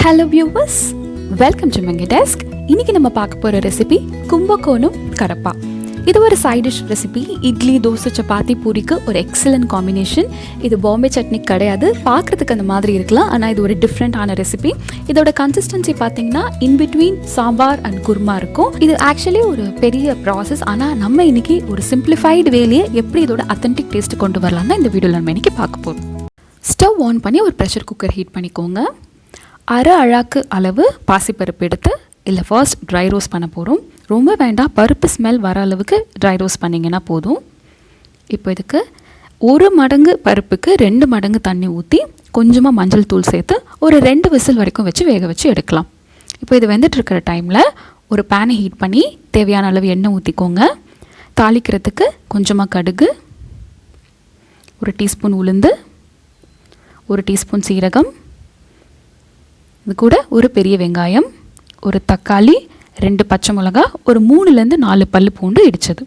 Hello viewers, welcome to my desk. இன்னைக்கு நம்ம பார்க்க போற ரெசிபி Kumbakonam Kadappa. இது ஒரு side dish recipe. Idli, dosa, chapati, பூரிக்கு ஒரு எக்ஸலன்ட் காம்பினேஷன். இது பாம்பே சட்னி கிடையாது, பார்க்குறதுக்கு அந்த மாதிரி இருக்கலாம், ஆனால் இது ஒரு டிஃப்ரெண்ட்டான ரெசிபி. இதோட கன்சிஸ்டன்சி பார்த்தீங்கன்னா in between sambar and kurma இருக்கும். இது ஆக்சுவலி ஒரு பெரிய ப்ராசஸ், ஆனால் நம்ம இன்னைக்கு ஒரு சிம்பிளிஃபைடு வேலையை எப்படி இதோட அத்தன்டிக் டேஸ்ட் கொண்டு வரலாம் தான் இந்த வீடியோவில் நம்ம இன்னைக்கு பார்க்க போகிறோம். ஸ்டவ் ஆன் பண்ணி ஒரு ப்ரெஷர் குக்கர் ஹீட் பண்ணிக்கோங்க. அரை அழாக்கு அளவு பாசிப்பருப்பு எடுத்து இல்லை ஃபர்ஸ்ட் ட்ரை ரோஸ்ட் பண்ண போகிறோம். ரொம்ப வேண்டாம், பருப்பு ஸ்மெல் வர அளவுக்கு ட்ரை ரோஸ்ட் பண்ணிங்கன்னா போதும். இப்போ இதுக்கு 1 மடங்கு பருப்புக்கு 2 மடங்கு தண்ணி ஊற்றி கொஞ்சமாக மஞ்சள் தூள் சேர்த்து ஒரு 2 விசில் வரைக்கும் வச்சு வேக வச்சு எடுக்கலாம். இப்போ இது வெந்துட்டுருக்கிற டைமில் ஒரு பேனை ஹீட் பண்ணி தேவையான அளவு எண்ணெய் ஊற்றிக்கோங்க. தாளிக்கிறதுக்கு கொஞ்சமாக கடுகு, 1 டீஸ்பூன் உளுந்து, 1 டீஸ்பூன் சீரகம், இது கூட ஒரு பெரிய வெங்காயம், ஒரு தக்காளி, 2 பச்சை மிளகா, ஒரு 3லேருந்து 4 பல்லு பூண்டு இடித்தது,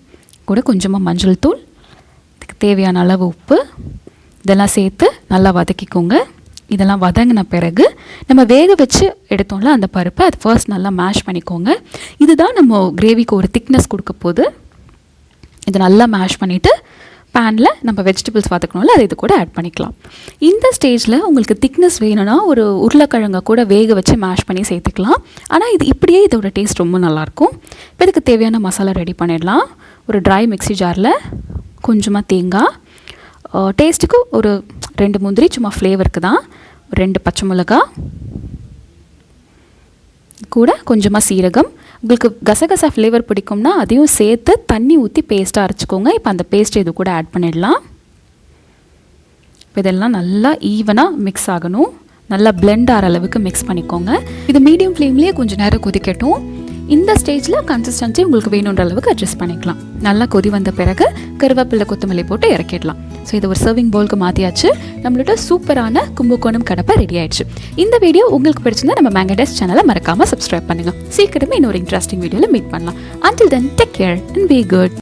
கூட கொஞ்சமாக மஞ்சள் தூள், இதுக்கு தேவையான அளவு உப்பு, இதெல்லாம் சேர்த்து நல்லா வதக்கிக்கோங்க. இதெல்லாம் வதங்கின பிறகு நம்ம வேக வச்சு எடுத்தோம்ல அந்த பருப்பை அது ஃபர்ஸ்ட் நல்லா மேஷ் பண்ணிக்கோங்க. இதுதான் நம்ம கிரேவிக்கு ஒரு திக்னஸ் கொடுக்க போது. இதை நல்லா மேஷ் பண்ணிவிட்டு பேனில் நம்ம வெஜிடபிள்ஸ் பார்த்துக்கணும்ல அது இது கூட ஆட் பண்ணிக்கலாம். இந்த ஸ்டேஜில் உங்களுக்கு திக்னஸ் வேணும்னா ஒரு உருளைக்கிழங்கை கூட வேக வச்சு மேஷ் பண்ணி சேர்த்துக்கலாம். ஆனால் இது இப்படியே இதோட டேஸ்ட் ரொம்ப நல்லாயிருக்கும். இப்போ இதுக்கு தேவையான மசாலா ரெடி பண்ணிடலாம். ஒரு ட்ரை மிக்ஸி ஜாரில் கொஞ்சமாக தேங்காய், டேஸ்ட்டுக்கு ஒரு 2 முந்திரி சும்மா ஃப்ளேவருக்கு தான், 2 பச்சை மிளகா, கூட கொஞ்சமாக சீரகம். உங்களுக்கு கசகசா ஃப்ளேவர் பிடிக்கும்னா அதையும் சேர்த்து தண்ணி ஊற்றி பேஸ்ட்டாக அரைச்சிக்கோங்க. இப்போ அந்த பேஸ்ட் இது கூட ஆட் பண்ணிடலாம். இப்போ இதெல்லாம் நல்லா ஈவனாக மிக்ஸ் ஆகணும். நல்லா பிளெண்ட் ஆகிற அளவுக்கு மிக்ஸ் பண்ணிக்கோங்க. இது மீடியம் ஃப்ளேம்லேயே கொஞ்சம் நேரம் கொதிக்கட்டும். இந்த ஸ்டேஜில் கன்சிஸ்டன்சி உங்களுக்கு வேணுன்ற அளவுக்கு அட்ஜஸ்ட் பண்ணிக்கலாம். நல்லா கொதி வந்த பிறகு கருவேப்பிலை, கொத்தமல்லி போட்டு இறக்கிடலாம். ஸோ இது ஒரு சர்விங் பவுலுக்கு மாற்றியாச்சு. நம்மளோட சூப்பரான கும்பகோணம் கடப்பா ரெடி ஆயிடுச்சு. இந்த வீடியோ உங்களுக்கு பிடிச்சிருந்தா நம்ம மேங்கோ டெஸ்க் சேனலை மறக்காமல் சப்ஸ்கிரைப் பண்ணுங்கள். சீக்கிரமே இன்னொரு இன்ட்ரெஸ்டிங் வீடியோவில் மீட் பண்ணலாம். Until then, take care and be good.